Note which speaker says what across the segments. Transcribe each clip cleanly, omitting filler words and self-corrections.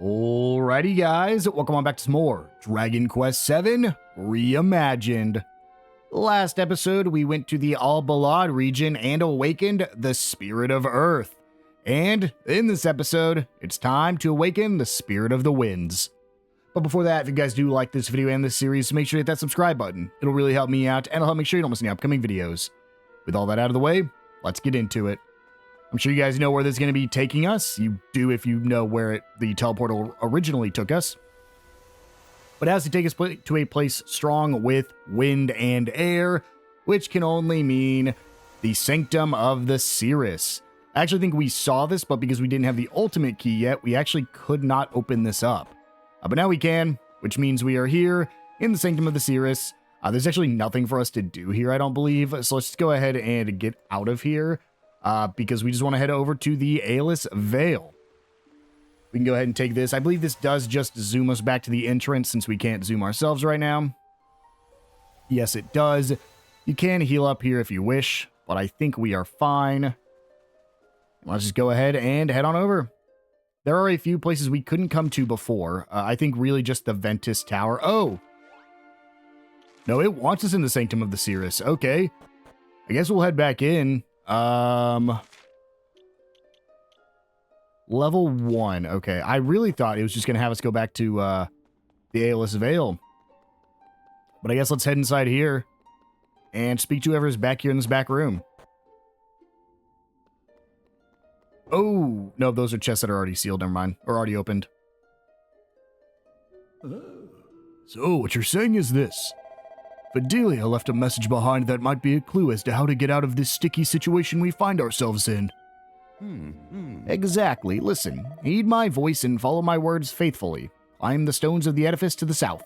Speaker 1: Alrighty guys, welcome on back to some more Dragon Quest VII Reimagined. Last episode we went to the Al-Balad region and awakened the Spirit of Earth. And in this episode, it's time to awaken the Spirit of the Winds. But before that, if you guys do like this video and this series, make sure to hit that subscribe button. It'll really help me out and it'll help make sure you don't miss any upcoming videos. With all that out of the way, let's get into it. I'm sure you guys know where this is going to be taking us. You do if you know where the teleportal originally took us. But it has to take us to a place strong with wind and air, which can only mean the Sanctum of the Cirrus. I actually think we saw this, but because we didn't have the ultimate key yet, we actually could not open this up. But now we can, which means we are here in the Sanctum of the Cirrus. There's actually nothing for us to do here, I don't believe. So let's go ahead and get out of here. Because we just want to head over to the Aelus Vale. We can go ahead and take this. I believe this does just zoom us back to the entrance since we can't zoom ourselves right now. Yes, it does. You can heal up here if you wish, but I think we are fine. Let's just go ahead and head on over. There are a few places we couldn't come to before. I think really just the Ventus Tower. Oh! No, it wants us in the Sanctum of the Cirrus. Okay. I guess we'll head back in. Level 1. Okay, I really thought it was just going to have us go back to, the Aelus Vale. But I guess let's head inside here and speak to whoever's back here in this back room. Oh, no, those are chests that are already sealed. Never mind. Or already opened. So, what you're saying is this. Fidelia left a message behind that might be a clue as to how to get out of this sticky situation we find ourselves in. Exactly. Listen, heed my voice and follow my words faithfully. Climb the stones of the edifice to the south.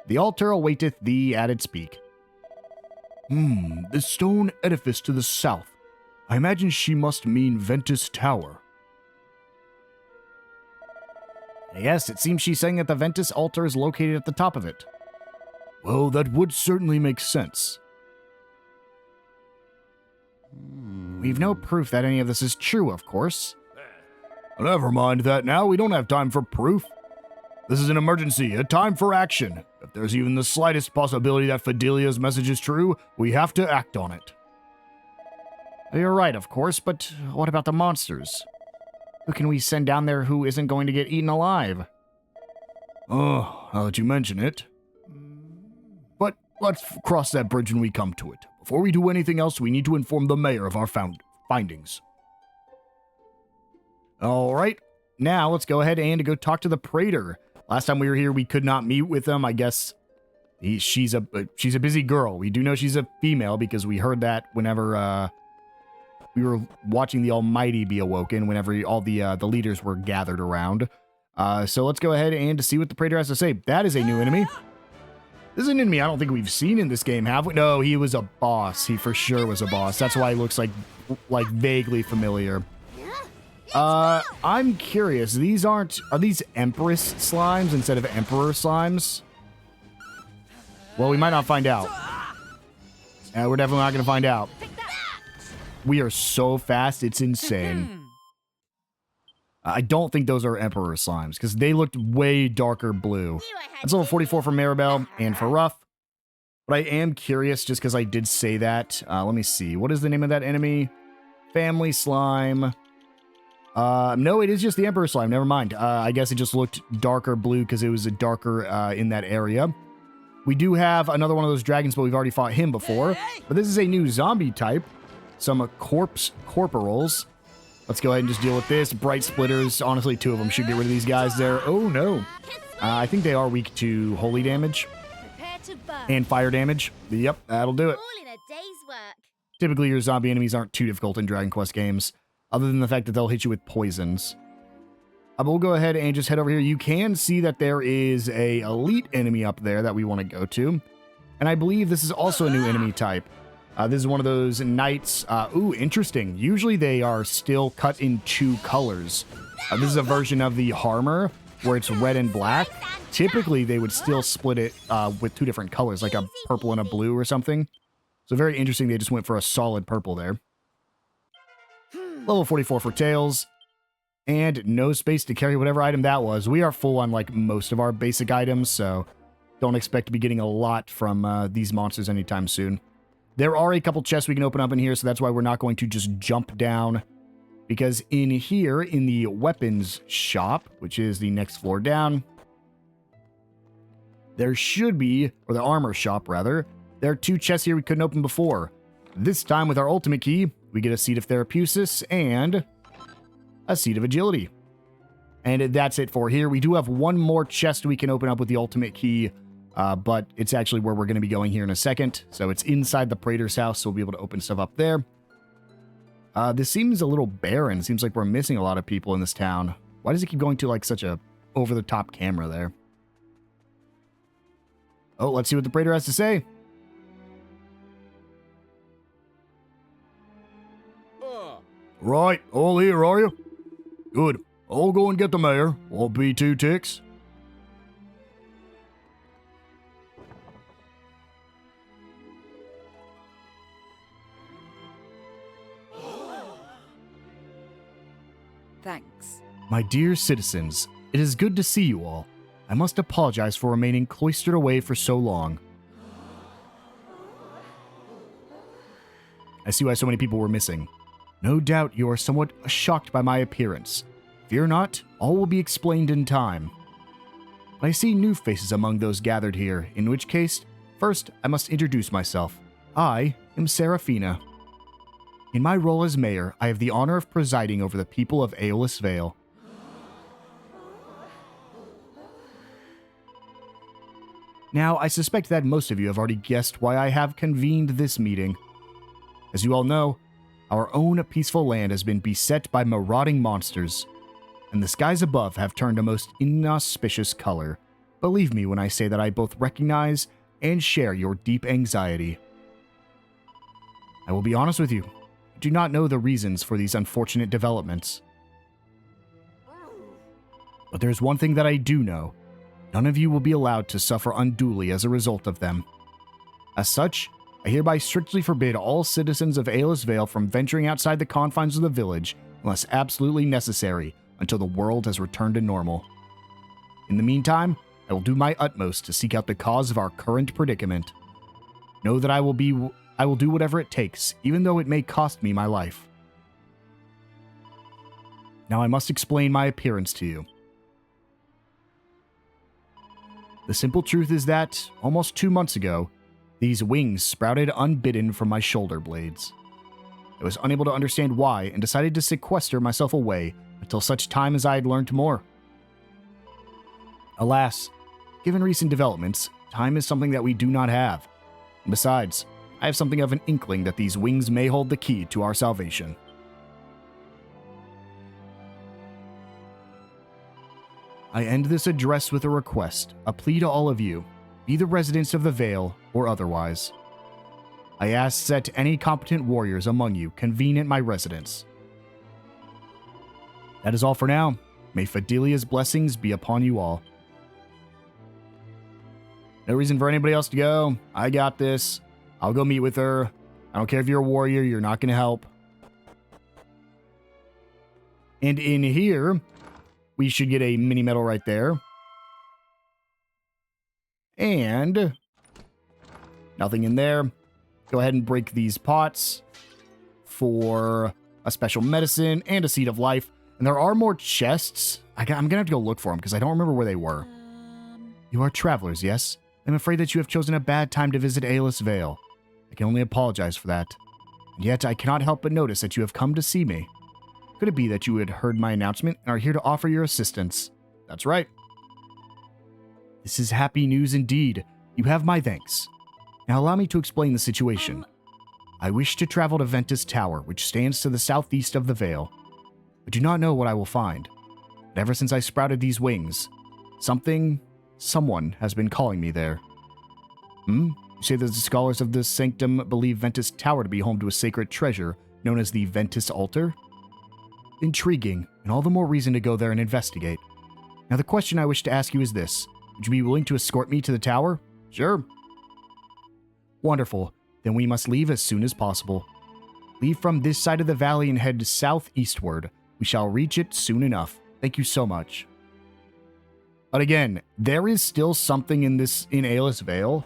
Speaker 1: The altar awaiteth thee at its peak. The stone edifice to the south. I imagine she must mean Ventus Tower. Yes, it seems she's saying that the Ventus altar is located at the top of it. Well, that would certainly make sense. We've no proof that any of this is true, of course. Never mind that now. We don't have time for proof. This is an emergency, a time for action. If there's even the slightest possibility that Fidelia's message is true, we have to act on it. You're right, of course, but what about the monsters? Who can we send down there who isn't going to get eaten alive? Oh, now that you mention it. But let's cross that bridge when we come to it. Before we do anything else, we need to inform the mayor of our findings. Alright, now let's go ahead and go talk to the Praetor. Last time we were here, we could not meet with him. I guess she's a busy girl. We do know she's a female because we heard that whenever we were watching the Almighty be awoken, whenever all the leaders were gathered around. So let's go ahead and see what the Praetor has to say. That is a new enemy. This is an enemy I don't think we've seen in this game, have we? No, he was a boss. He for sure was a boss. That's why he looks like vaguely familiar. I'm curious. Are these Empress slimes instead of Emperor slimes? Well, we might not find out. We're definitely not going to find out. We are so fast, it's insane. I don't think those are Emperor slimes, because they looked way darker blue. That's level 44 for Maribel and for Ruff. But I am curious, just because I did say that. Let me see. What is the name of that enemy? Family Slime. No, it is just the Emperor Slime. Never mind. I guess it just looked darker blue, because it was a darker in that area. We do have another one of those dragons, but we've already fought him before. But this is a new zombie type. Some corporals. Let's go ahead and just deal with this. Bright Splitters. Honestly, two of them should get rid of these guys there. Oh, no. I think they are weak to holy damage. And fire damage. Yep, that'll do it. Typically, your zombie enemies aren't too difficult in Dragon Quest games, other than the fact that they'll hit you with poisons. But we'll go ahead and just head over here. You can see that there is a elite enemy up there that we want to go to. And I believe this is also a new enemy type. This is one of those knights. Ooh, interesting. Usually they are still cut in two colors. This is a version of the armor where it's red and black. Typically, they would still split it with two different colors, like a purple and a blue or something. So very interesting. They just went for a solid purple there. Level 44 for Tails. And no space to carry whatever item that was. We are full on like most of our basic items, so don't expect to be getting a lot from these monsters anytime soon. There are a couple chests we can open up in here, so that's why we're not going to just jump down. Because in here, in the weapons shop, which is the next floor down, there should be, or the armor shop rather, there are 2 chests here we couldn't open before. This time with our ultimate key, we get a seed of Therapesis and a seed of Agility. And that's it for here. We do have one more chest we can open up with the ultimate key, but it's actually where we're going to be going here in a second. So it's inside the Praetor's house, so we'll be able to open stuff up there. This seems a little barren. Seems like we're missing a lot of people in this town. Why does it keep going to like such a over-the-top camera there? Oh, let's see what the Praetor has to say. Right, all here, are you? Good. I'll go and get the mayor. Won't be 2 ticks.
Speaker 2: Thanks.
Speaker 1: My dear citizens, it is good to see you all. I must apologize for remaining cloistered away for so long. I see why so many people were missing. No doubt you are somewhat shocked by my appearance. Fear not, all will be explained in time. But I see new faces among those gathered here, in which case, first I must introduce myself. I am Seraphina. In my role as mayor, I have the honor of presiding over the people of Aeolus Vale. Now, I suspect that most of you have already guessed why I have convened this meeting. As you all know, our own peaceful land has been beset by marauding monsters, and the skies above have turned a most inauspicious color. Believe me when I say that I both recognize and share your deep anxiety. I will be honest with you, I do not know the reasons for these unfortunate developments. But there's one thing that I do know. None of you will be allowed to suffer unduly as a result of them. As such, I hereby strictly forbid all citizens of Aeolus Vale from venturing outside the confines of the village unless absolutely necessary until the world has returned to normal. In the meantime, I will do my utmost to seek out the cause of our current predicament. Know that I will do whatever it takes, even though it may cost me my life. Now I must explain my appearance to you. The simple truth is that, almost 2 months ago, these wings sprouted unbidden from my shoulder blades. I was unable to understand why and decided to sequester myself away until such time as I had learned more. Alas, given recent developments, time is something that we do not have. And besides, I have something of an inkling that these wings may hold the key to our salvation. I end this address with a request, a plea to all of you, be the residents of the Vale or otherwise. I ask that any competent warriors among you convene at my residence. That is all for now. May Fidelia's blessings be upon you all. No reason for anybody else to go. I got this. I'll go meet with her. I don't care if you're a warrior, you're not going to help. And in here, we should get a mini medal right there. And nothing in there. Go ahead and break these pots for a special medicine and a seed of life. And there are more chests. I'm going to have to go look for them because I don't remember where they were. You are travelers, yes? I'm afraid that you have chosen a bad time to visit Aeolus Vale. I can only apologize for that. And yet I cannot help but notice that you have come to see me. Could it be that you had heard my announcement and are here to offer your assistance? That's right. This is happy news indeed. You have my thanks. Now allow me to explain the situation. I wish to travel to Ventus Tower, which stands to the southeast of the Vale. I do not know what I will find. But ever since I sprouted these wings, someone has been calling me there. You say that the scholars of this sanctum believe Ventus Tower to be home to a sacred treasure known as the Ventus Altar? Intriguing, and all the more reason to go there and investigate. Now the question I wish to ask you is this. Would you be willing to escort me to the tower? Sure. Wonderful. Then we must leave as soon as possible. Leave from this side of the valley and head southeastward, We shall reach it soon enough. Thank you so much. But again, there is still something in Ayla's Vale.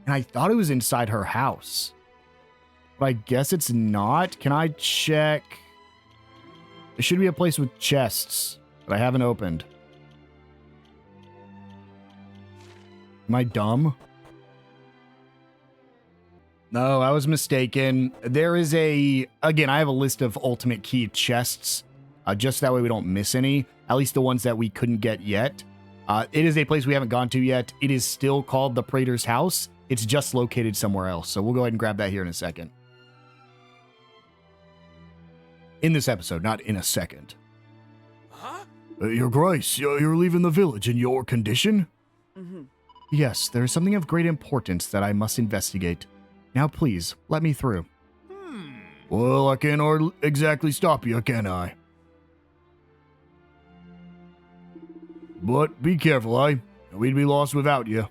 Speaker 1: And I thought it was inside her house. But I guess it's not. Can I check? There should be a place with chests that I haven't opened. Am I dumb? No, I was mistaken. There is again, I have a list of ultimate key chests. Just that way we don't miss any. At least the ones that we couldn't get yet. It is a place we haven't gone to yet. It is still called the Praetor's House. It's just located somewhere else. So we'll go ahead and grab that here in a second. In this episode, not in a second.
Speaker 2: Huh?
Speaker 1: Your Grace, you're leaving the village in your condition?
Speaker 2: Mm-hmm.
Speaker 1: Yes, there is something of great importance that I must investigate. Now please, let me through. Well, I can't exactly stop you, can I? But be careful, we'd be lost without you.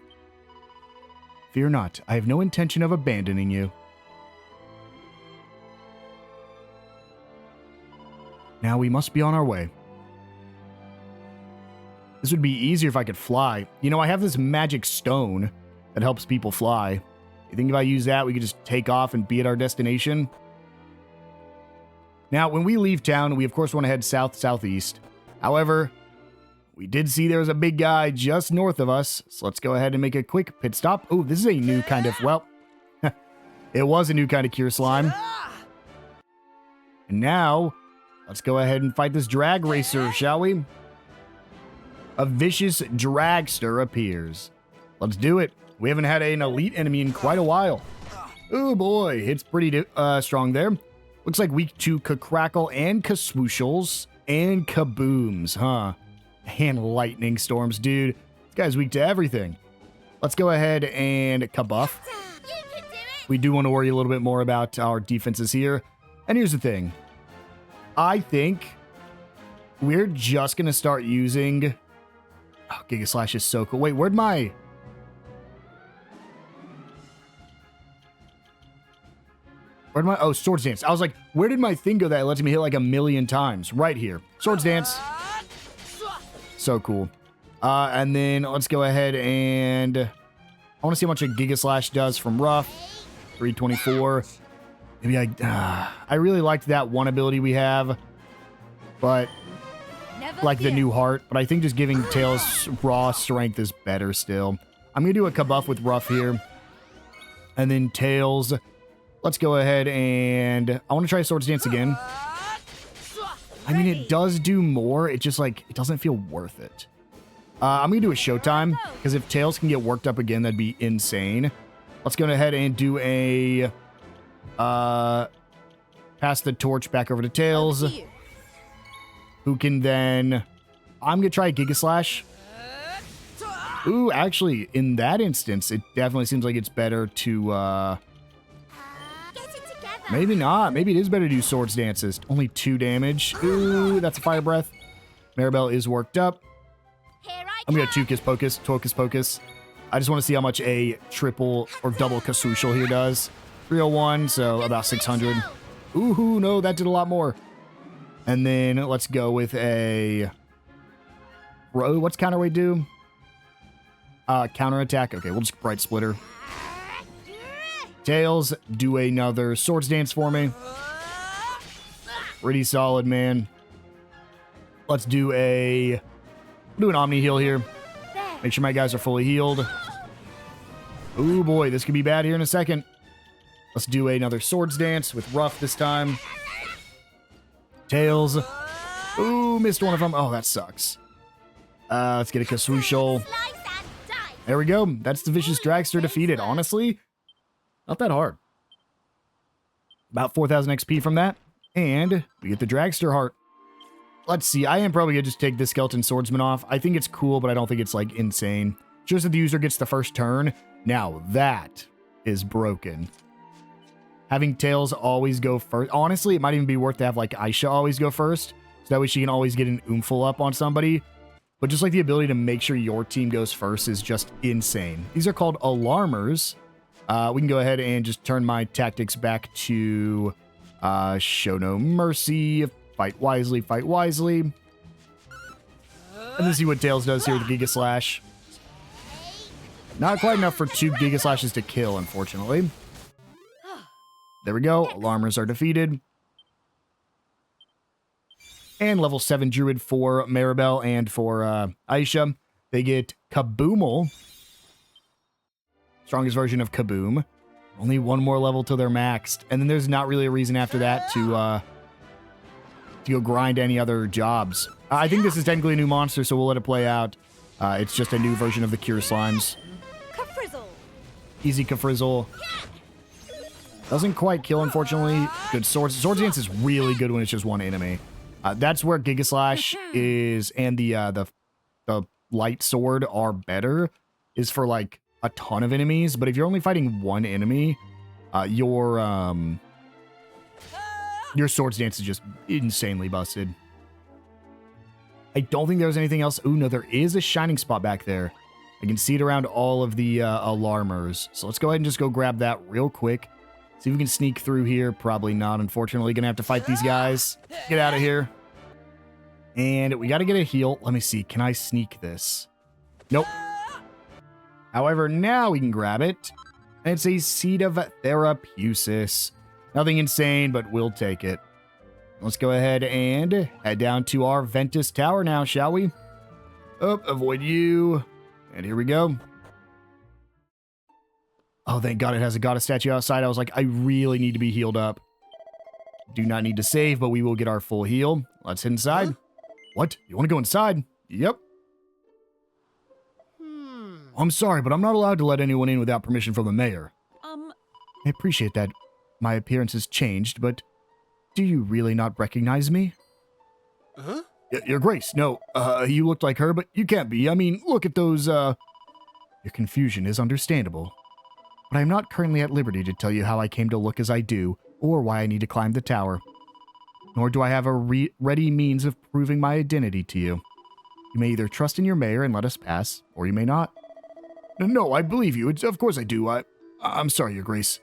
Speaker 1: Fear not, I have no intention of abandoning you. Now we must be on our way. This would be easier if I could fly. You know, I have this magic stone that helps people fly. You think if I use that, we could just take off and be at our destination? Now, when we leave town, we of course want to head south-southeast. However, we did see there was a big guy just north of us, so let's go ahead and make a quick pit stop. Oh, this is a new kind of, well, it was a new kind of cure slime. And now, let's go ahead and fight this drag racer, shall we? A vicious dragster appears. Let's do it. We haven't had an elite enemy in quite a while. Oh boy, it's pretty strong there. Looks like weak to Crackle and Kaswooshles and Kabooms, huh? And lightning storms, dude. This guy's weak to everything. Let's go ahead and Kabuff. We do want to worry a little bit more about our defenses here. And here's the thing. I think we're just going to start using... Oh, Giga Slash is so cool. Wait, where'd my... Oh, Swords Dance. I was like, where did my thing go that lets me hit like 1,000,000 times? Right here. Swords Dance. So cool. And then let's go ahead and... I want to see how much a Giga Slash does from Rough. 324. Maybe I really liked that one ability we have. But... like the new heart. But I think just giving Tails raw strength is better still. I'm going to do a Kabuff with Rough here. And then Tails... Let's go ahead and... I want to try Swords Dance again. I mean, it does do more. It just, like, it doesn't feel worth it. I'm going to do a Showtime, because if Tails can get worked up again, that'd be insane. Let's go ahead and do a... pass the torch back over to Tails. Who can then... I'm going to try Giga Slash. Ooh, actually, in that instance, it definitely seems like it's better to... maybe not. Maybe it is better to do Swords Dances. Only 2 damage. Ooh, that's a Fire Breath. Maribel is worked up. I'm going to Hocus Pocus. I just want to see how much a triple or double Kaswooshel here does. 301, so about 600. Ooh, no, that did a lot more. And then let's go with a... What's Counter Weight do? Counter Attack. Okay, we'll just Bright Splitter. Tails, do another Swords Dance for me. Pretty solid, man. Let's do an Omni Heal here. Make sure my guys are fully healed. Ooh, boy, this could be bad here in a second. Let's do another Swords Dance with Rough this time. Tails. Ooh, missed one of them. Oh, that sucks. Let's get a Kaswooshel. There we go. That's the Vicious Dragster defeated. Honestly... not that hard. About 4,000 XP from that. And we get the Dragster Heart. Let's see. I am probably going to just take the Skeleton Swordsman off. I think it's cool, but I don't think it's, like, insane. Just that the user gets the first turn. Now, that is broken. Having Tails always go first. Honestly, it might even be worth to have, like, Aisha always go first. So that way she can always get an oomphle up on somebody. But just, like, the ability to make sure your team goes first is just insane. These are called Alarmers. We can go ahead and just turn my tactics back to Show No Mercy. Fight wisely, fight wisely. And then see what Tails does here with the Giga Slash. Not quite enough for 2 Giga Slashes to kill, unfortunately. There we go. Alarmers are defeated. And level 7 Druid for Maribel and for Aisha. They get Kaboomal. Strongest version of Kaboom. Only 1 more level till they're maxed. And then there's not really a reason after that to go grind any other jobs. I think this is technically a new monster, so we'll let it play out. It's just a new version of the Cure Slimes. Easy Kafrizzle. Doesn't quite kill, unfortunately. Good Swords. Swords Dance is really good when it's just 1 enemy. That's where Giga Slash is, and the Light Sword are better, is for like a ton of enemies. But if you're only fighting 1 enemy, your Swords Dance is just insanely busted. I don't think there's anything else. Ooh, no, there is a shining spot back there. I can see it around all of the alarmers. So let's go ahead and just go grab that real quick. See if we can sneak through here. Probably not, unfortunately. Gonna have to fight these guys. Get out of here. And we got to get a heal. Let me see. Can I sneak this? Nope. However, now we can grab it. It's a Seed of Therapusis. Nothing insane, but we'll take it. Let's go ahead and head down to our Ventus Tower now, shall we? Oh, avoid you. And here we go. Oh, thank God it has a goddess statue outside. I was like, I really need to be healed up. Do not need to save, but we will get our full heal. Let's head inside. Huh? What? You want to go inside? Yep. I'm sorry, but I'm not allowed to let anyone in without permission from the mayor. I appreciate that my appearance has changed, but do you really not recognize me? Huh? Your Grace, no, you looked like her, but you can't be. I mean, look at those, Your confusion is understandable. But I am not currently at liberty to tell you how I came to look as I do, or why I need to climb the tower. Nor do I have a ready means of proving my identity to you. You may either trust in your mayor and let us pass, or you may not. No, I believe you. Of course I do. I'm sorry, Your Grace.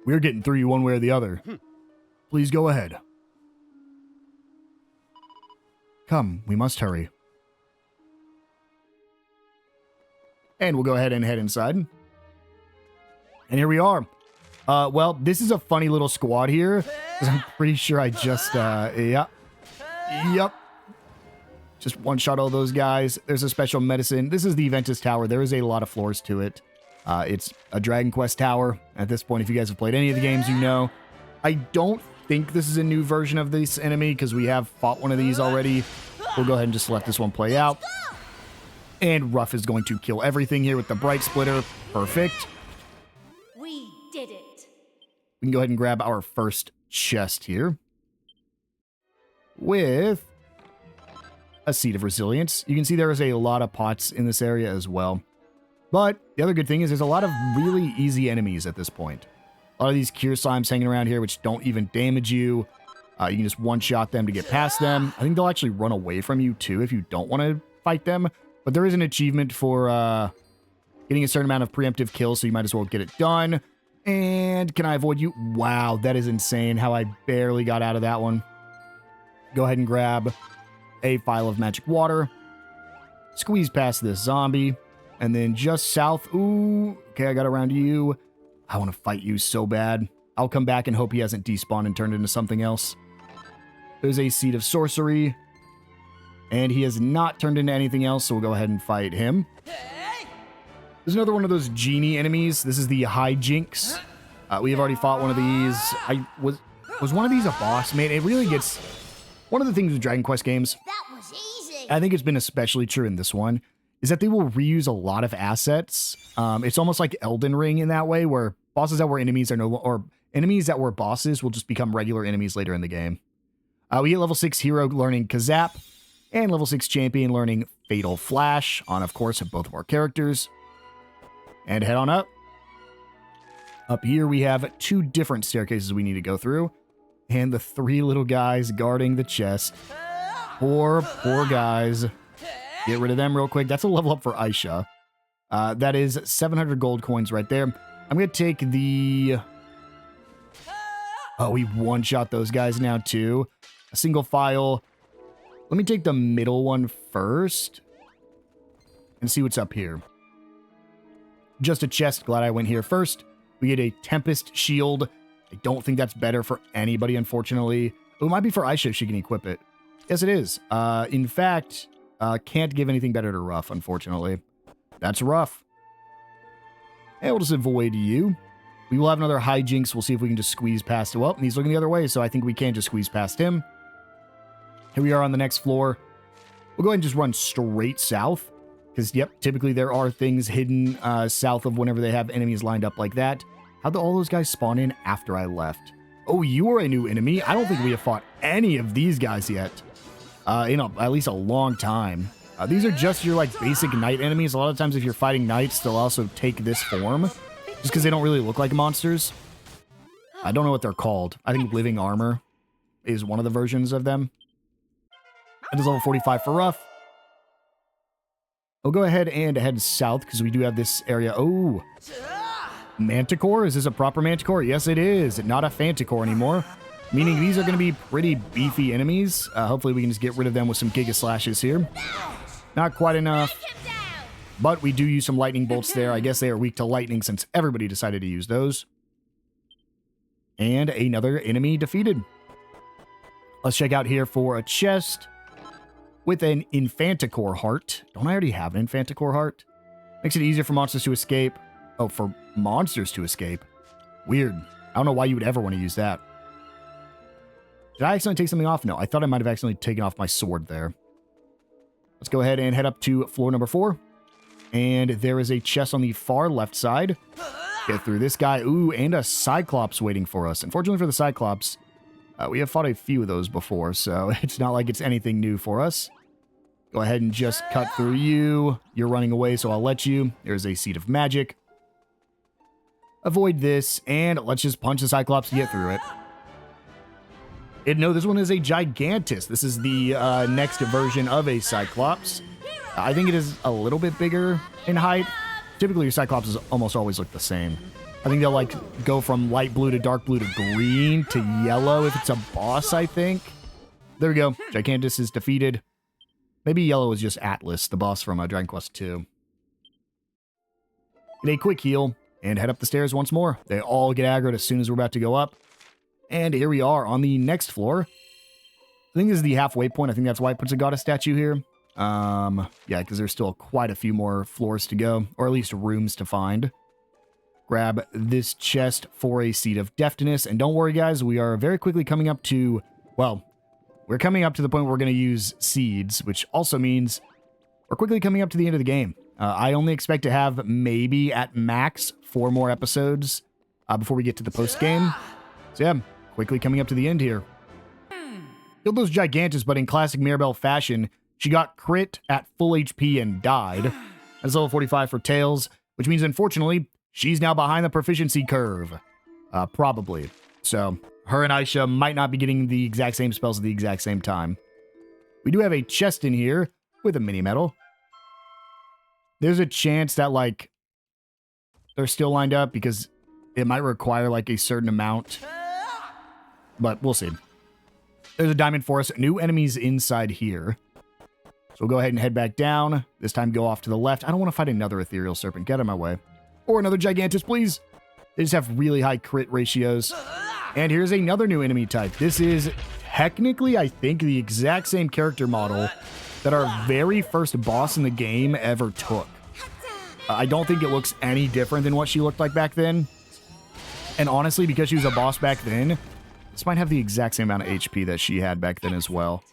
Speaker 1: We're getting through you one way or the other. Please go ahead. Come, we must hurry. And we'll go ahead and head inside. And here we are. Well, this is a funny little squad here. I'm pretty sure I just, Yep. Just one-shot all those guys. There's a special medicine. This is the Ventus Tower. There is a lot of floors to it. It's a Dragon Quest tower. At this point, if you guys have played any of the games, you know. I don't think this is a new version of this enemy, because we have fought one of these already. We'll go ahead and just let this one play out. And Ruff is going to kill everything here with the Bright Splitter. Perfect.
Speaker 2: We did it.
Speaker 1: We can go ahead and grab our first chest here. With a Seed of Resilience. You can see there is a lot of pots in this area as well. But the other good thing is there's a lot of really easy enemies at this point. A lot of these Cure Slimes hanging around here which don't even damage you. You can just one-shot them to get past them. I think they'll actually run away from you too if you don't want to fight them. But there is an achievement for getting a certain amount of preemptive kills, so you might as well get it done. And can I avoid you? Wow, that is insane how I barely got out of that one. Go ahead and grab a Phial of Magic Water. Squeeze past this zombie. And then just south. Ooh, okay, I got around you. I want to fight you so bad. I'll come back and hope he hasn't despawned and turned into something else. There's a Seed of Sorcery. And he has not turned into anything else, so we'll go ahead and fight him. There's another one of those genie enemies. This is the Hijinks. We have already fought one of these. Was one of these a boss? Man, it really gets... One of the things with Dragon Quest games,
Speaker 2: That was easy.
Speaker 1: I think it's been especially true in this one, is that they will reuse a lot of assets. It's almost like Elden Ring in that way, where bosses that were enemies or enemies that were bosses will just become regular enemies later in the game. We get level 6 hero learning Kazap, and level 6 champion learning Fatal Flash on, of course, both of our characters. And head on up. Up here we have 2 different staircases we need to go through. And the 3 little guys guarding the chest. Poor guys. Get rid of them real quick. That's a level up for Aisha. That is 700 gold coins right there. I'm going to take the... Oh, we one-shot those guys now, too. A single file. Let me take the middle one first and see what's up here. Just a chest. Glad I went here first. We get a Tempest Shield. I don't think that's better for anybody, unfortunately. Oh, it might be for Aisha if she can equip it. Yes, it is. In fact, can't give anything better to Rough, unfortunately. That's Rough. And we'll just avoid you. We will have another hijinks. We'll see if we can just squeeze past it. Well, he's looking the other way, so I think we can just squeeze past him. Here we are on the next floor. We'll go ahead and just run straight south. Because, yep, typically there are things hidden south of whenever they have enemies lined up like that. How'd all those guys spawn in after I left? Oh, you are a new enemy? I don't think we have fought any of these guys yet. At least a long time. These are just your, like, basic knight enemies. A lot of times if you're fighting knights, they'll also take this form. Just because they don't really look like monsters. I don't know what they're called. I think Living Armor is one of the versions of them. That is level 45 for Rough. We'll go ahead and head south because we do have this area. Oh, Manticore? Is this a proper Manticore? Yes, it is. Not a Fanticore anymore. Meaning these are going to be pretty beefy enemies. Hopefully we can just get rid of them with some Giga Slashes here. Not quite enough. But we do use some lightning bolts there. I guess they are weak to lightning since everybody decided to use those. And another enemy defeated. Let's check out here for a chest with an Infanticore heart. Don't I already have an Infanticore heart? Makes it easier for monsters to escape. Oh, for monsters to escape. Weird. I don't know why you would ever want to use that. Did I accidentally take something off? No, I thought I might have accidentally taken off my sword there. Let's go ahead and head up to floor number 4. And there is a chest on the far left side. Get through this guy. Ooh, and a Cyclops waiting for us. Unfortunately for the Cyclops, we have fought a few of those before, so it's not like it's anything new for us. Go ahead and just cut through you. You're running away, so I'll let you. There's a Seed of Magic. Avoid this, and let's just punch the Cyclops to get through it. And no, this one is a Gigantus. This is the next version of a Cyclops. I think it is a little bit bigger in height. Typically, your Cyclopses almost always look the same. I think they'll, like, go from light blue to dark blue to green to yellow if it's a boss, I think. There we go. Gigantus is defeated. Maybe yellow is just Atlas, the boss from Dragon Quest II. Get a quick heal and head up the stairs once more. They all get aggroed as soon as we're about to go up. And here we are on the next floor. I think this is the halfway point. I think that's why it puts a goddess statue here. Yeah, because there's still quite a few more floors to go, or at least rooms to find. Grab this chest for a Seed of Deftness. And don't worry, guys, we are very quickly coming up to, well, we're coming up to the point where we're going to use seeds, which also means we're quickly coming up to the end of the game. I only expect to have maybe at max 4 more episodes before we get to the post-game. So yeah, quickly coming up to the end here. Killed those Gigantus, but in classic Mirabelle fashion, she got crit at full HP and died. That's level 45 for Tails, which means, unfortunately, she's now behind the proficiency curve. Probably. So, her and Aisha might not be getting the exact same spells at the exact same time. We do have a chest in here with a mini medal. There's a chance that, like, they're still lined up because it might require, like, a certain amount. But we'll see. There's a diamond for us. New enemies inside here. So we'll go ahead and head back down. This time go off to the left. I don't want to fight another ethereal serpent. Get out of my way. Or another Gigantus, please. They just have really high crit ratios. And here's another new enemy type. This is technically, I think, the exact same character model that our very first boss in the game ever took. I don't think it looks any different than what she looked like back then. And honestly, because she was a boss back then, this might have the exact same amount of HP that she had back then as well.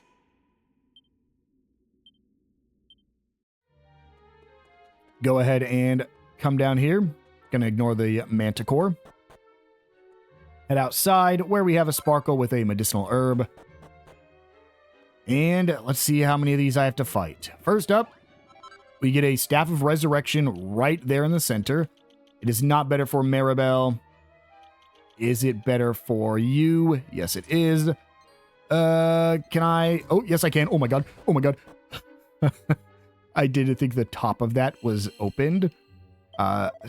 Speaker 1: Go ahead and come down here. Gonna ignore the Manticore. Head outside where we have a Sparkle with a medicinal herb. And let's see how many of these I have to fight. First up, we get a Staff of Resurrection right there in the center. It is not better for Maribel. Is it better for you? Yes, it is. Can I? Oh, yes, I can. Oh my god. Oh my god. I didn't think the top of that was opened.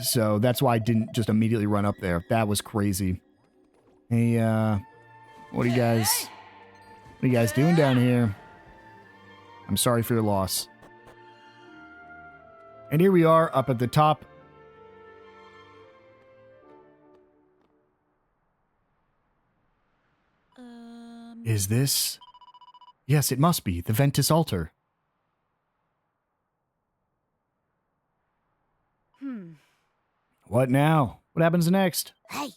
Speaker 1: So that's why I didn't just immediately run up there. That was crazy. Hey, what are you guys doing down here? I'm sorry for your loss. And here we are up at the top. Is this? Yes, it must be the Ventus altar. What now? What happens next?
Speaker 2: Hey,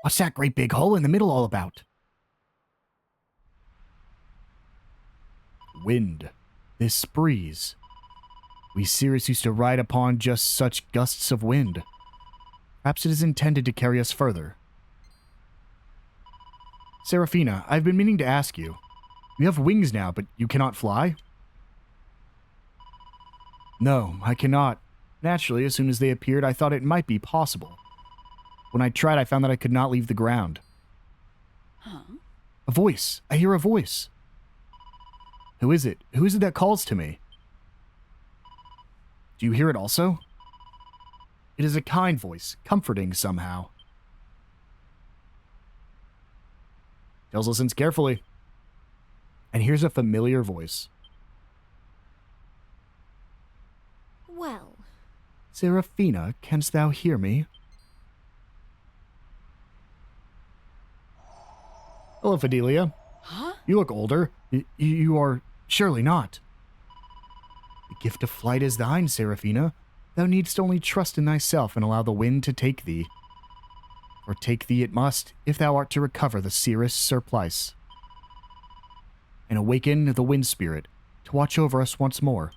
Speaker 1: What's that great big hole in the middle all about? Wind. This breeze. We Cirrus used to ride upon just such gusts of wind. Perhaps it is intended to carry us further. Seraphina, I've been meaning to ask you. You have wings now, but you cannot fly? No, I cannot. Naturally, as soon as they appeared, I thought it might be possible. When I tried, I found that I could not leave the ground. A voice. I hear a voice. Who is it? Who is it that calls to me? Do you hear it also? It is a kind voice, comforting somehow. Tells listens carefully. And here's a familiar voice.
Speaker 2: well,
Speaker 1: Seraphina, canst thou hear me? Hello, Fidelia.
Speaker 2: huh?
Speaker 1: You look older. You are surely not. The gift of flight is thine, Seraphina. Thou needst only trust in thyself and allow the wind to take thee. For take thee it must, if thou art to recover the Cirrus surplice. And awaken the wind spirit to watch over us once more.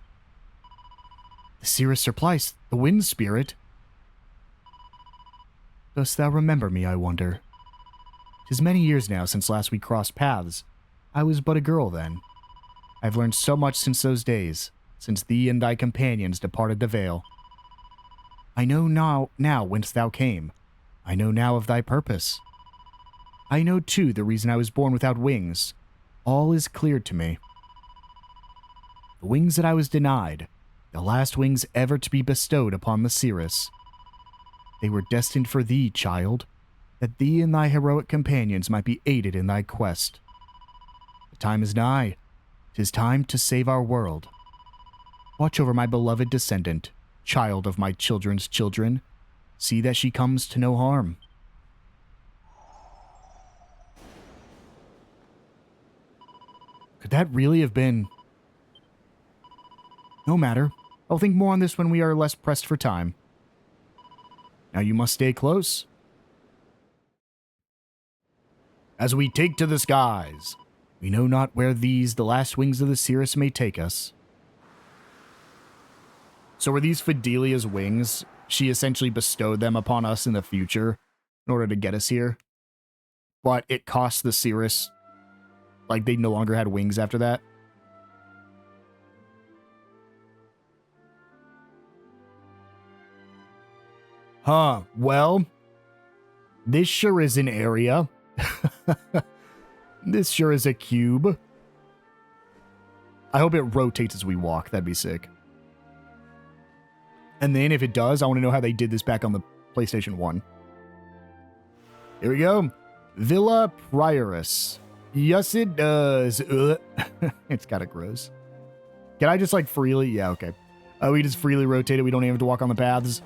Speaker 1: The Cirrus surplice, the wind spirit. Dost thou remember me, I wonder? 'Tis many years now since last we crossed paths. I was but a girl then. I've learned so much since those days, since thee and thy companions departed the Vale. I know now whence thou came. I know now of thy purpose. I know too the reason I was born without wings. All is clear to me. The wings that I was denied, the last wings ever to be bestowed upon the Cirrus. They were destined for thee, child, that thee and thy heroic companions might be aided in thy quest. The time is nigh. 'Tis time to save our world. Watch over my beloved descendant, child of my children's children. See that she comes to no harm. Could that really have been... No matter. I'll think more on this when we are less pressed for time. Now you must stay close. As we take to the skies, we know not where these, the last wings of the Cirrus, may take us. So were these Fidelia's wings? She essentially bestowed them upon us in the future in order to get us here. But it cost the Cirrus, like they no longer had wings after that. Huh, well, this sure is an area. This sure is a cube. I hope it rotates as we walk. That'd be sick. And then if it does, I want to know how they did this back on the PlayStation 1. Here we go. Villa Prioress. Yes, it does. It's kind of gross. Can I just like freely? Yeah, okay. We just freely rotate it. We don't even have to walk on the paths.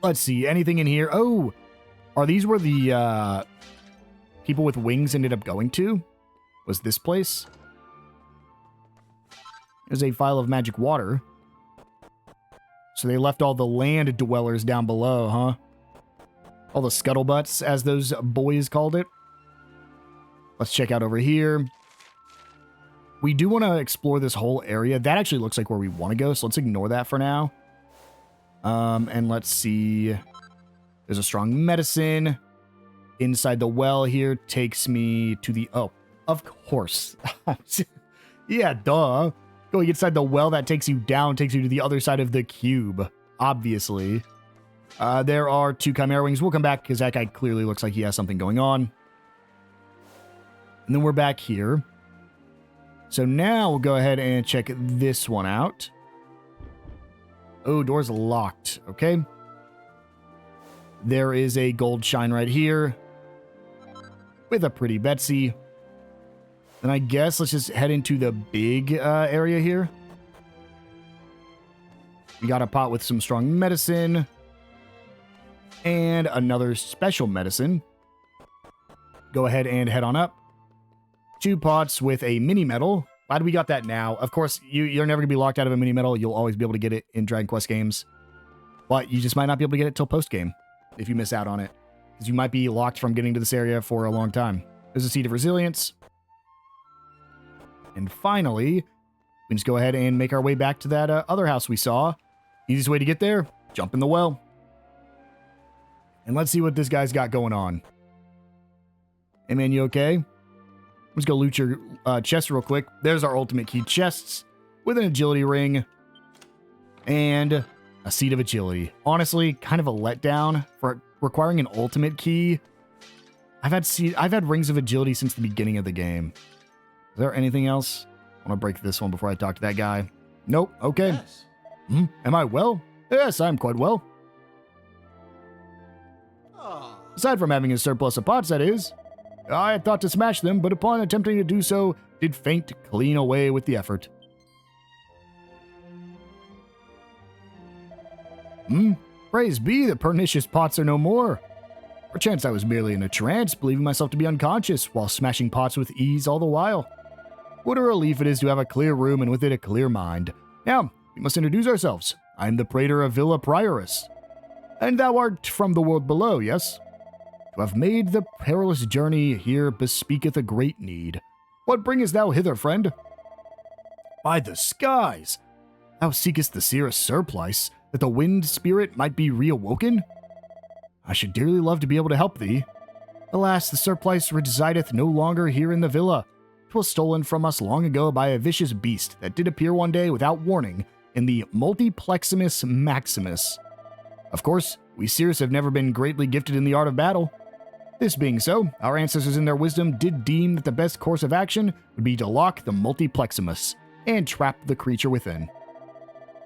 Speaker 1: Let's see. Anything in here? Oh, are these where the people with wings ended up going to? Was this place? There's a vial of magic water. So they left all the land dwellers down below, huh? All the scuttlebutts, as those boys called it. Let's check out over here. We do want to explore this whole area. That actually looks like where we want to go, so let's ignore that for now. And let's see. There's a strong medicine. Inside the well here takes me to the... Oh, of course. Yeah, duh. Going inside the well that takes you down takes you to the other side of the cube. Obviously. There are 2 Chimera Wings. We'll come back because that guy clearly looks like he has something going on. And then we're back here. So now we'll go ahead and check this one out. Oh, door's locked. Okay. There is a gold shine right here. with a pretty Betsy. Then I guess let's just head into the big area here. We got a pot with some strong medicine. And another special medicine. Go ahead and head on up. 2 pots with a mini medal. Glad we got that now. Of course, you're never going to be locked out of a mini medal. You'll always be able to get it in Dragon Quest games. But you just might not be able to get it till post-game if you miss out on it. Because you might be locked from getting to this area for a long time. There's a Seed of Resilience. And finally, we can just go ahead and make our way back to that other house we saw. Easiest way to get there, jump in the well. And let's see what this guy's got going on. Hey man, you okay? Let's go loot your chest real quick. There's our ultimate key chests with an agility ring and a Seed of Agility. Honestly, kind of a letdown for requiring an ultimate key. I've had rings of agility since the beginning of the game. Is there anything else? I want to break this one before I talk to that guy. Nope. Okay.
Speaker 3: Yes.
Speaker 1: Am I well? Yes, I'm quite well. Aside from having a surplus of pots, that is. I had thought to smash them, but upon attempting to do so, did faint clean away with the effort. Praise be, the pernicious pots are no more. Perchance I was merely in a trance, believing myself to be unconscious, while smashing pots with ease all the while. What a relief it is to have a clear room and with it a clear mind. Now, we must introduce ourselves. I am the Praetor of Villa Prioress. And thou art from the world below, yes? To have made the perilous journey here bespeaketh a great need. What bringest thou hither, friend? By the skies! Thou seekest the Cirrus surplice, that the wind spirit might be reawoken? I should dearly love to be able to help thee. Alas, the surplice resideth no longer here in the villa. 'Twas stolen from us long ago by a vicious beast that did appear one day without warning in the Multipleximus Maximus. Of course, we Cirrus have never been greatly gifted in the art of battle. This being so, our ancestors in their wisdom did deem that the best course of action would be to lock the Multipleximus and trap the creature within.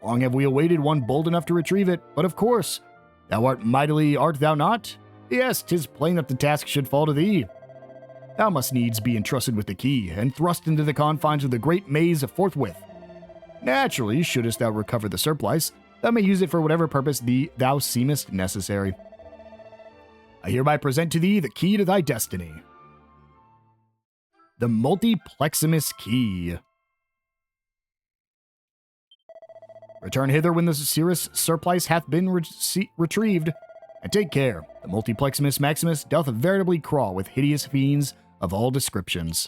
Speaker 1: Long have we awaited one bold enough to retrieve it, but of course, thou art mightily, art thou not? Yes, 'tis plain that the task should fall to thee. Thou must needs be entrusted with the key, and thrust into the confines of the great maze forthwith. Naturally, shouldest thou recover the surplice, thou may use it for whatever purpose thou seemest necessary. I hereby present to thee the key to thy destiny. The Multipleximus Key. Return hither when the Cirrus surplice hath been retrieved, and take care. The Multipleximus Maximus doth veritably crawl with hideous fiends of all descriptions.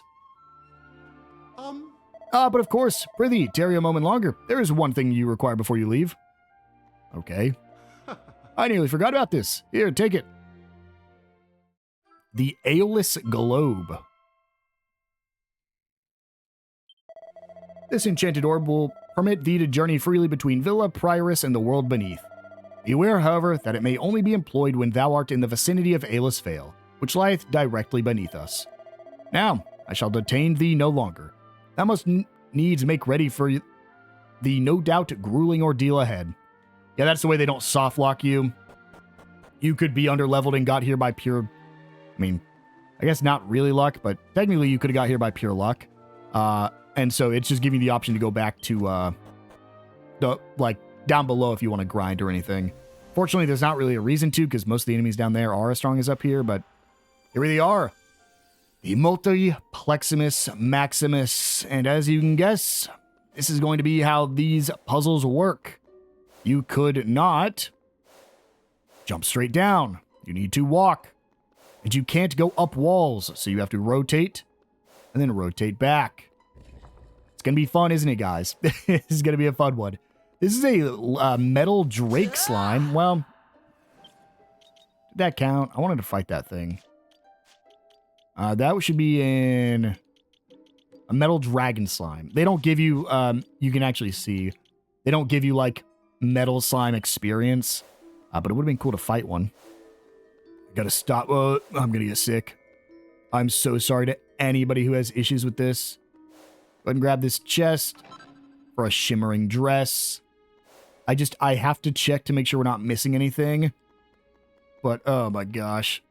Speaker 1: But of course, prithee, tarry a moment longer. There is one thing you require before you leave. Okay. I nearly forgot about this. Here, take it. The Aeolus Globe. This enchanted orb will permit thee to journey freely between Villa Prioress and the world beneath. Beware, however, that it may only be employed when thou art in the vicinity of Aeolus Vale, which lieth directly beneath us. Now, I shall detain thee no longer. Thou must needs make ready for the no doubt grueling ordeal ahead. Yeah, that's the way they don't soft lock you. You could be underleveled and got here by pure... I guess not really luck, but technically you could have got here by pure luck. And so it's just giving you the option to go back to, down below if you want to grind or anything. Fortunately, there's not really a reason to, because most of the enemies down there are as strong as up here, but here they are. The Multipleximus Maximus. And as you can guess, this is going to be how these puzzles work. You could not jump straight down. You need to walk. And you can't go up walls, so you have to rotate and then rotate back. It's going to be fun, isn't it, guys? This is going to be a fun one. This is a metal drake slime. Well, did that count? I wanted to fight that thing. That should be in a metal dragon slime. They don't give you, you can actually see, they don't give you, like, metal slime experience. But it would have been cool to fight one. Gotta stop. I'm gonna get sick. I'm so sorry to anybody who has issues with this. Go ahead and grab this chest for a shimmering dress. I have to check to make sure we're not missing anything. But, oh my gosh.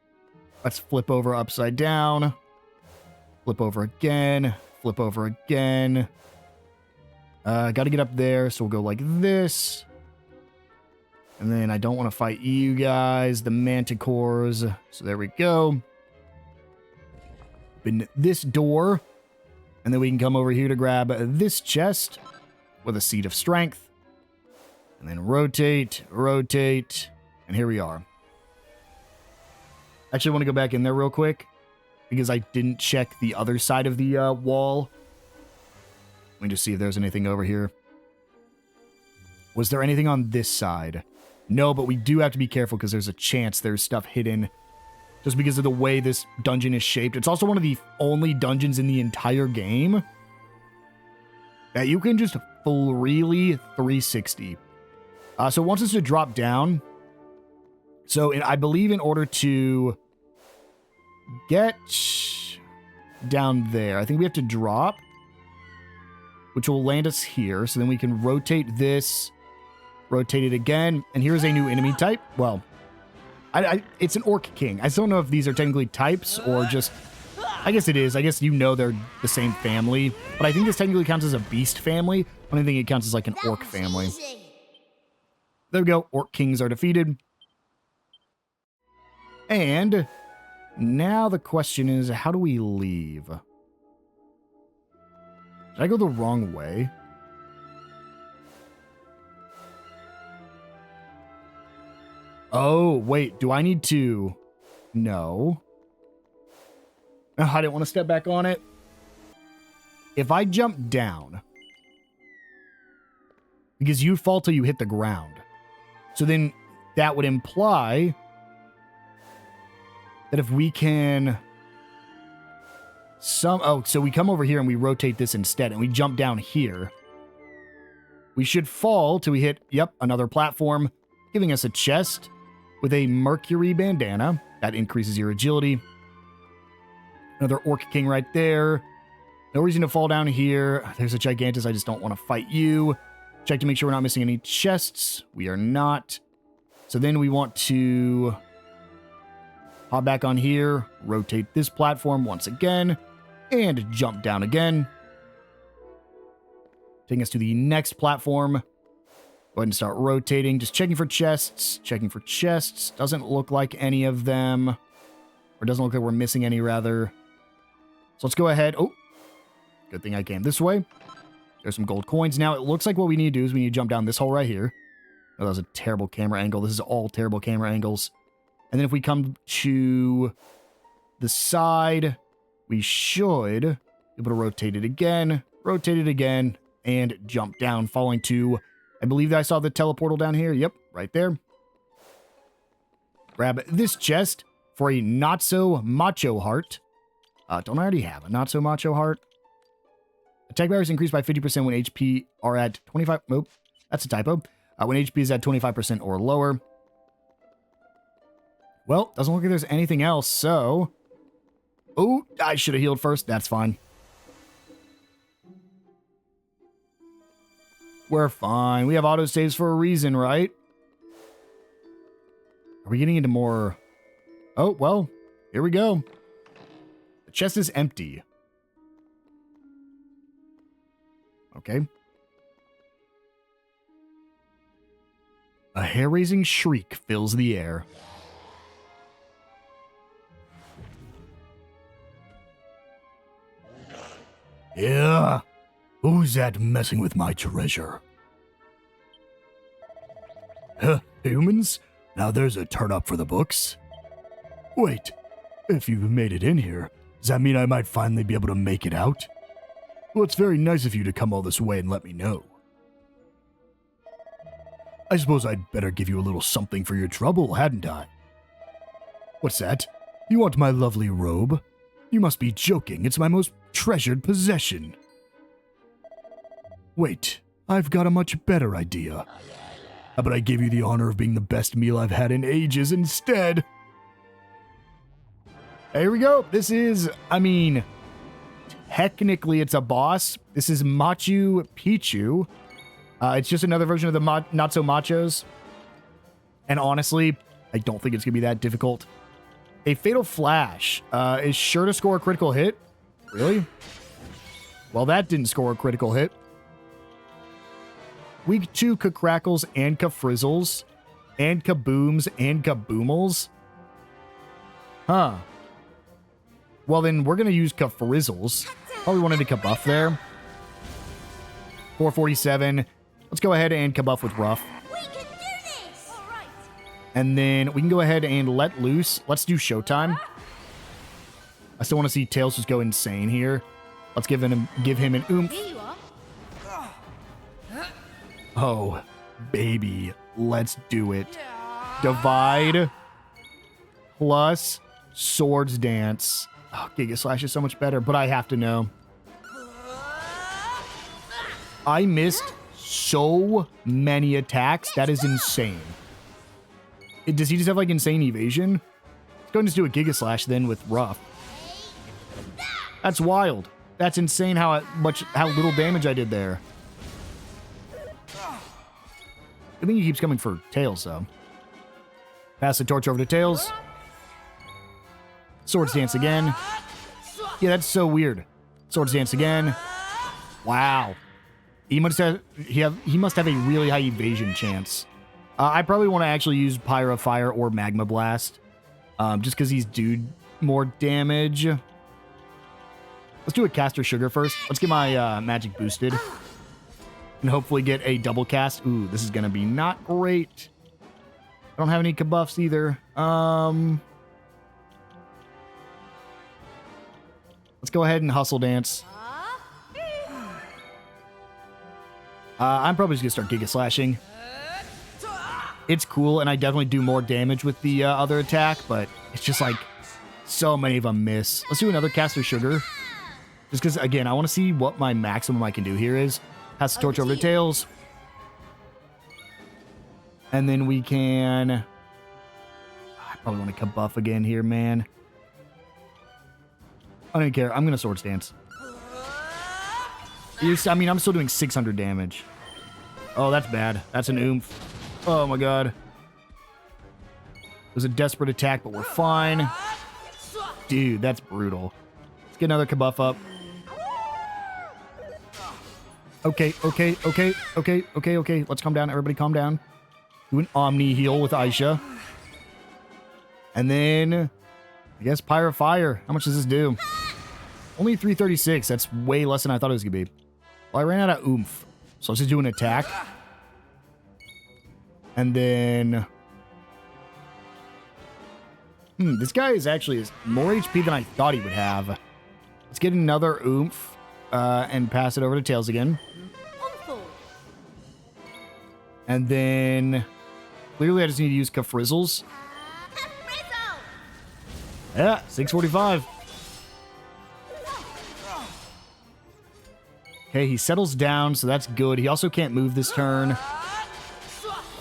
Speaker 1: Let's flip over upside down. Flip over again. Flip over again. Got to get up there, so we'll go like this. And then I don't want to fight you guys, the manticores. So there we go. Open this door. And then we can come over here to grab this chest with a seed of strength. And then rotate, rotate. And here we are. Actually, I want to go back in there real quick because I didn't check the other side of the wall. Let me just see if there's anything over here. Was there anything on this side? No, but we do have to be careful because there's a chance there's stuff hidden just because of the way this dungeon is shaped. It's also one of the only dungeons in the entire game that you can just freely 360. So it wants us to drop down. So I believe in order to get down there, I think we have to drop, which will land us here. So then we can rotate this, rotate it again. And here's a new enemy type. Well, it's an Orc King. I still don't know if these are technically types or just... I guess it is. I guess you know they're the same family. But I think this technically counts as a beast family. I don't think it counts as like an orc family. There we go. Orc Kings are defeated. And now the question is, how do we leave? Did I go the wrong way? Oh, wait. Do I need to... No. Oh, I didn't want to step back on it. If I jump down... Because you fall till you hit the ground. So then that would imply... that if we can... so we come over here and we rotate this instead, and we jump down here. We should fall till we hit, yep, another platform, giving us a chest with a Mercury bandana. That increases your agility. Another Orc King right there. No reason to fall down here. There's a Gigantus. I just don't want to fight you. Check to make sure we're not missing any chests. We are not. So then we want to hop back on here, rotate this platform once again, and jump down again. Taking us to the next platform. Go ahead and start rotating. Just checking for chests. Checking for chests. Doesn't look like any of them. Or doesn't look like we're missing any, rather. So let's go ahead. Oh, good thing I came this way. There's some gold coins. Now, it looks like what we need to do is we need to jump down this hole right here. Oh, that was a terrible camera angle. This is all terrible camera angles. And then if we come to the side, we should be able to rotate it again, and jump down, falling to, I believe that I saw the teleportal down here. Yep, right there. Grab this chest for a not-so-macho heart. Don't I already have a not-so-macho heart? Attack power is increased by 50% when HP are at 25... Nope, that's a typo. When HP is at 25% or lower. Well, doesn't look like there's anything else, so... Oh, I should have healed first. That's fine. We're fine. We have autosaves for a reason, right? Are we getting into more... Oh, well, here we go. The chest is empty. Okay. A hair-raising shriek fills the air. Yeah, who's that messing with my treasure? Huh, humans? Now there's a turn up for the books. Wait, if you've made it in here, does that mean I might finally be able to make it out? Well, it's very nice of you to come all this way and let me know. I suppose I'd better give you a little something for your trouble, hadn't I? What's that? You want my lovely robe? You must be joking. It's my most treasured possession. Wait, I've got a much better idea. How about I give you the honor of being the best meal I've had in ages instead? Here we go. This is, I mean, technically it's a boss. This is Machu Picchu. It's just another version of the Not So Machos. And honestly, I don't think it's going to be that difficult. A Fatal Flash is sure to score a critical hit. Really? Well, that didn't score a critical hit. Weak 2 Crackles and Frizzles and Kabooms and Kaboomels. Huh. Well, then we're going to use Frizzles. Probably wanted to buff there. 447. Let's go ahead and buff with Rough.
Speaker 2: We can do this! All right.
Speaker 1: And then we can go ahead and let loose. Let's do Showtime. I still want to see Tails just go insane here. Let's give him an oomph.
Speaker 2: Here you are.
Speaker 1: Oh, baby. Let's do it. Divide plus Swords Dance. Oh, Giga Slash is so much better, but I have to know. I missed so many attacks. That is insane. Does he just have like insane evasion? Let's go and just do a Giga Slash then with Rough. That's wild. That's insane how little damage I did there. I think he keeps coming for Tails, though. Pass the torch over to Tails. Swords Dance again. Yeah, that's so weird. Swords Dance again. Wow. He must have a really high evasion chance. I probably want to actually use Pyro Fire or Magma Blast. Just because he's doing more damage. Let's do a Caster Sugar first. Let's get my magic boosted. And hopefully get a double cast. Ooh, this is going to be not great. I don't have any buffs either. Let's go ahead and Hustle Dance. I'm probably just going to start Giga Slashing. It's cool, and I definitely do more damage with the other attack, but it's just like so many of them miss. Let's do another Caster Sugar. Just because, again, I want to see what my maximum I can do here is. Pass the torch over to Tails. And then we can... I probably want to buff again here, man. I don't even care. I'm going to Swords Dance. I mean, I'm still doing 600 damage. Oh, that's bad. That's an oomph. Oh, my God. It was a desperate attack, but we're fine. Dude, that's brutal. Let's get another buff up. Okay. Let's calm down. Everybody calm down. Do an Omni heal with Aisha. And then, I guess Pyro Fire. How much does this do? Only 336. That's way less than I thought it was going to be. Well, I ran out of oomph. So let's just do an attack. And then... this guy is actually more HP than I thought he would have. Let's get another oomph. And pass it over to Tails again. And then... Clearly I just need to use Frizzles. Yeah, 645. Okay, he settles down, so that's good. He also can't move this turn.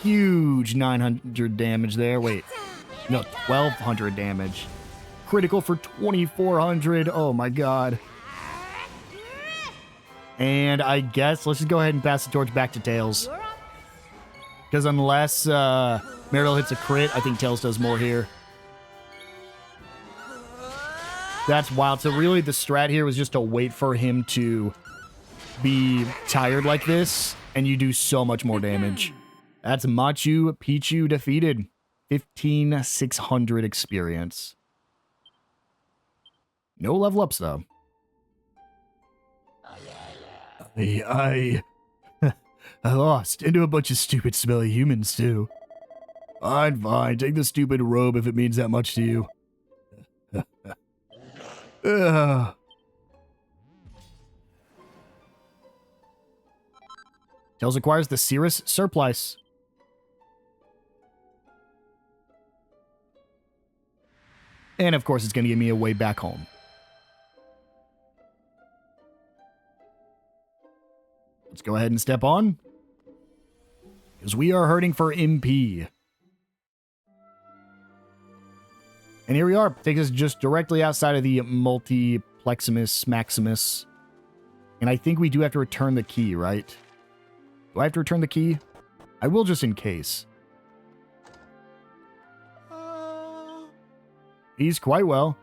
Speaker 1: Huge 900 damage there. Wait. No, 1200 damage. Critical for 2400. Oh my God. And I guess let's just go ahead and pass the torch back to Tails. Because unless Mariel hits a crit, I think Tails does more here. That's wild. So really the strat here was just to wait for him to be tired like this, and you do so much more damage. That's Machu Picchu defeated. 15,600 experience. No level ups, though. I lost into a bunch of stupid, smelly humans, too. Fine. Take the stupid robe if it means that much to you. Tails acquires the Cirrus Surplice. And, of course, it's going to give me a way back home. Let's go ahead and step on. Because we are hurting for MP. And here we are. Takes us just directly outside of the Multipleximus Maximus. And I think we do have to return the key, right? Do I have to return the key? I will just in case. He's quite well.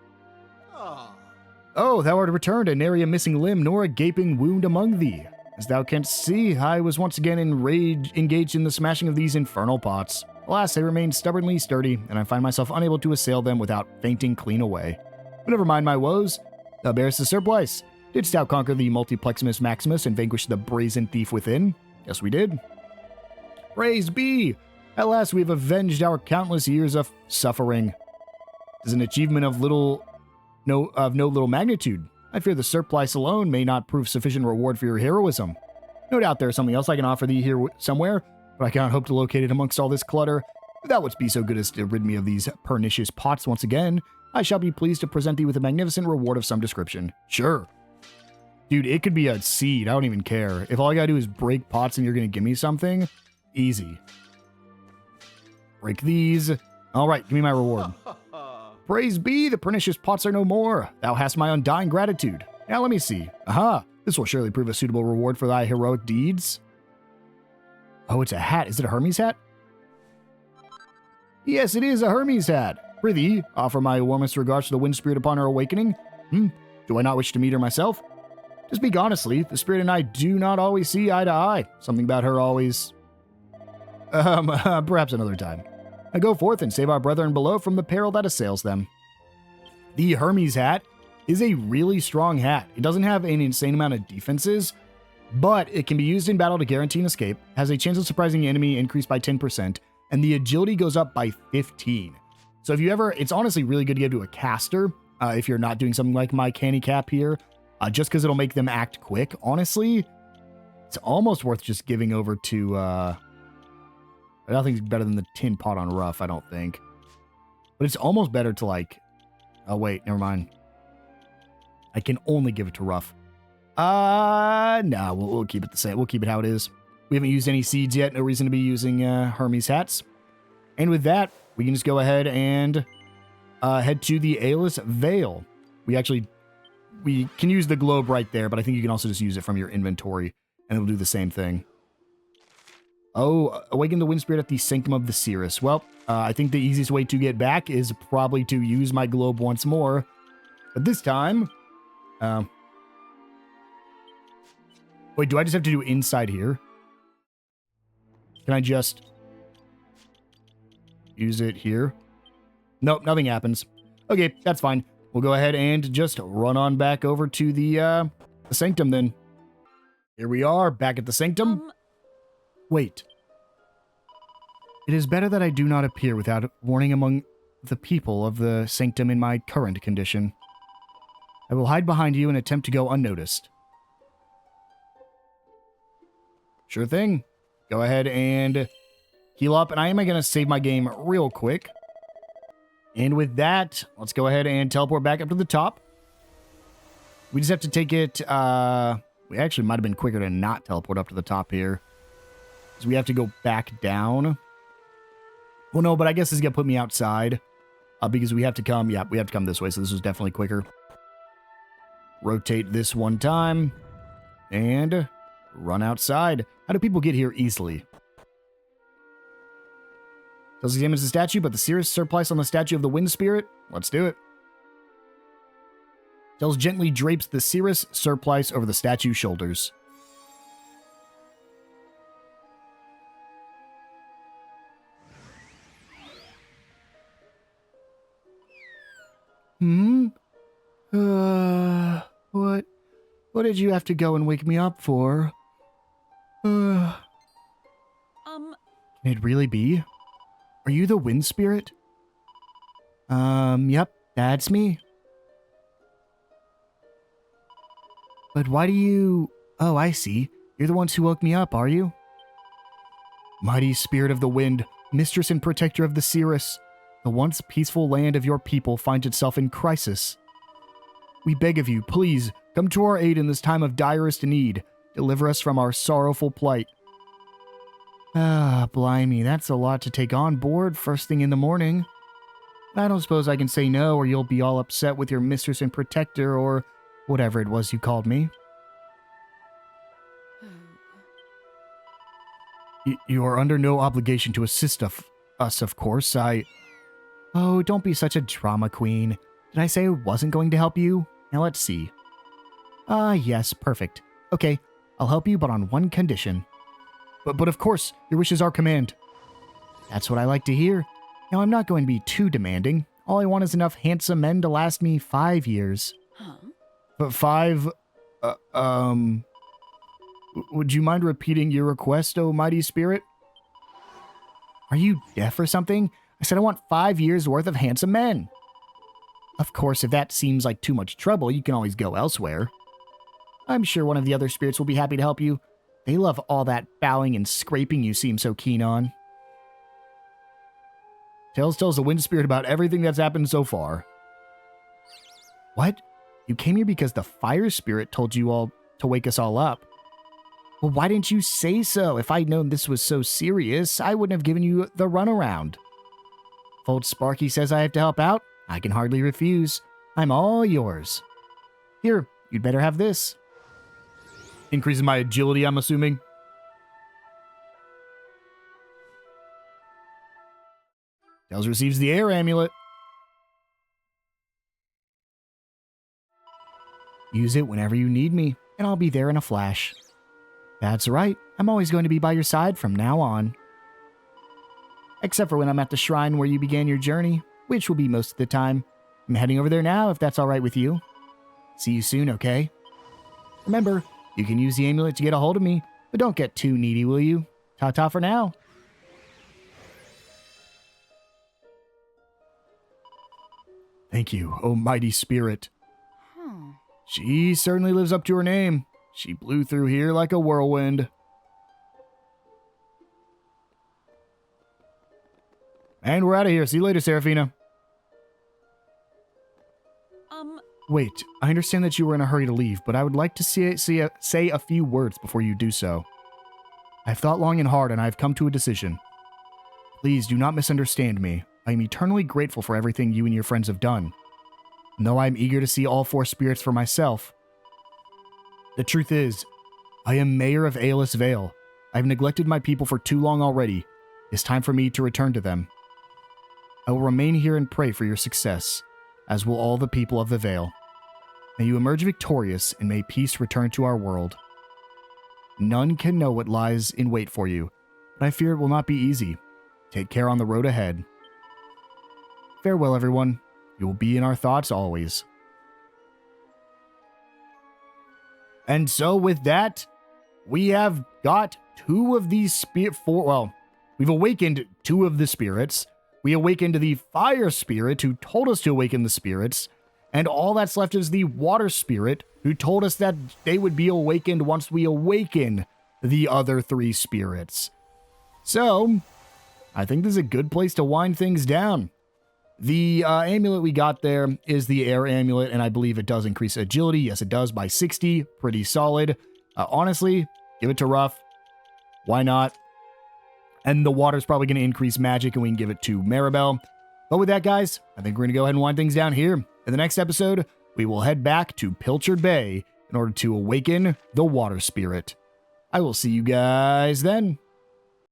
Speaker 1: Oh, thou art returned, and nary a missing limb, nor a gaping wound among thee. As thou canst see, I was once again engaged in the smashing of these infernal pots. Alas, they remain stubbornly sturdy, and I find myself unable to assail them without fainting clean away. But never mind my woes. Thou bearest the surplice. Didst thou conquer the Multiplexmus Maximus and vanquish the brazen thief within? Yes, we did. Praise be! At last we have avenged our countless years of suffering. It is an achievement of no little magnitude. I fear the surplice alone may not prove sufficient reward for your heroism. No doubt there is something else I can offer thee here somewhere, but I cannot hope to locate it amongst all this clutter. If thou wouldst be so good as to rid me of these pernicious pots once again, I shall be pleased to present thee with a magnificent reward of some description. Sure. Dude, it could be a seed. I don't even care. If all I gotta do is break pots and you're gonna give me something, easy. Break these. All right, give me my reward. Praise be, the pernicious pots are no more. Thou hast my undying gratitude. Now let me see. Aha, this will surely prove a suitable reward for thy heroic deeds. Oh, it's a hat. Is it a Hermes hat? Yes, it is a Hermes hat. Prithee, offer my warmest regards to the wind spirit upon her awakening. Do I not wish to meet her myself? To speak honestly, the spirit and I do not always see eye to eye. Something about her always... perhaps another time. Now go forth and save our brethren below from the peril that assails them. The Hermes hat is a really strong hat. It doesn't have an insane amount of defenses, but it can be used in battle to guarantee an escape, has a chance of surprising the enemy increased by 10%, and the agility goes up by 15. So if you ever, it's honestly really good to give to a caster, if you're not doing something like my canny cap here, just because it'll make them act quick. Honestly, it's almost worth just giving over to... Nothing's better than the tin pot on rough, I don't think. But it's almost better to like... Oh, wait, never mind. I can only give it to rough. No, we'll keep it the same. We'll keep it how it is. We haven't used any seeds yet. No reason to be using Hermes hats. And with that, we can just go ahead and head to the Aelus Vale. We can use the globe right there, but I think you can also just use it from your inventory, and it'll do the same thing. Oh, awaken the wind spirit at the Sanctum of the Cirrus. Well, I think the easiest way to get back is probably to use my globe once more. But this time... wait, do I just have to do inside here? Can I just... use it here? Nope, nothing happens. Okay, that's fine. We'll go ahead and just run on back over to the Sanctum then. Here we are, back at the Sanctum. Wait. It is better that I do not appear without warning among the people of the Sanctum in my current condition. I will hide behind you and attempt to go unnoticed. Sure thing. Go ahead and heal up, and I am going to save my game real quick. And with that, let's go ahead and teleport back up to the top. We just have to take it, we actually might have been quicker to not teleport up to the top here. So we have to go back down. Well, no, but I guess this is going to put me outside. Because we have to come, we have to come this way, so this was definitely quicker. Rotate this one time. And run outside. How do people get here easily? Does examine the statue, but the Cirrus surplice on the statue of the wind spirit? Let's do it. Tells gently drapes the Cirrus surplice over the statue's shoulders. What did you have to go and wake me up for? Can it really be? Are you the wind spirit? Yep, that's me. But why do you... Oh, I see. You're the ones who woke me up, are you? Mighty spirit of the wind, mistress and protector of the Cirrus, the once peaceful land of your people finds itself in crisis. We beg of you, please, come to our aid in this time of direst need. Deliver us from our sorrowful plight. Blimey, that's a lot to take on board first thing in the morning. I don't suppose I can say no, or you'll be all upset with your mistress and protector, or whatever it was you called me. You are under no obligation to assist us, of course. Oh, don't be such a drama queen. Did I say I wasn't going to help you? Now let's see. Yes, perfect. Okay, I'll help you, but on one condition. But of course, your wish is our command. That's what I like to hear. Now, I'm not going to be too demanding. All I want is enough handsome men to last me 5 years.
Speaker 2: Huh?
Speaker 1: But 5, would you mind repeating your request, O mighty spirit? Are you deaf or something? I said I want 5 years worth of handsome men. Of course, if that seems like too much trouble, you can always go elsewhere. I'm sure one of the other spirits will be happy to help you. They love all that bowing and scraping you seem so keen on. Tails tells the wind spirit about everything that's happened so far. What? You came here because the fire spirit told you all to wake us all up. Well, why didn't you say so? If I'd known this was so serious, I wouldn't have given you the runaround. If old Sparky says I have to help out, I can hardly refuse. I'm all yours. Here, you'd better have this. Increases my agility, I'm assuming. Tails receives the air amulet. Use it whenever you need me, and I'll be there in a flash. That's right, I'm always going to be by your side from now on. Except for when I'm at the shrine where you began your journey, which will be most of the time. I'm heading over there now, if that's alright with you. See you soon, okay? Remember, you can use the amulet to get a hold of me, but don't get too needy, will you? Ta-ta for now. Thank you, oh mighty spirit. She certainly lives up to her name. She blew through here like a whirlwind. And we're out of here. See you later, Seraphina. Wait, I understand that you were in a hurry to leave, but I would like to say a few words before you do so. I've thought long and hard, and I've come to a decision. Please do not misunderstand me. I am eternally grateful for everything you and your friends have done. And though I am eager to see all 4 spirits for myself, the truth is, I am Mayor of Aelus Vale. I've neglected my people for too long already. It's time for me to return to them. I will remain here and pray for your success, as will all the people of the Vale. May you emerge victorious, and may peace return to our world. None can know what lies in wait for you, but I fear it will not be easy. Take care on the road ahead. Farewell, everyone. You will be in our thoughts always. And so with that, we have got 2 of these we've awakened 2 of the spirits. We awakened the fire spirit who told us to awaken the spirits. And all that's left is the water spirit who told us that they would be awakened once we awaken the other 3 spirits. So, I think this is a good place to wind things down. The amulet we got there is the air amulet, and I believe it does increase agility. Yes, it does by 60. Pretty solid. Honestly, give it to Ruff. Why not? And the water's probably going to increase magic, and we can give it to Maribel. But with that, guys, I think we're going to go ahead and wind things down here. In the next episode, we will head back to Pilchard Bay in order to awaken the water spirit. I will see you guys then.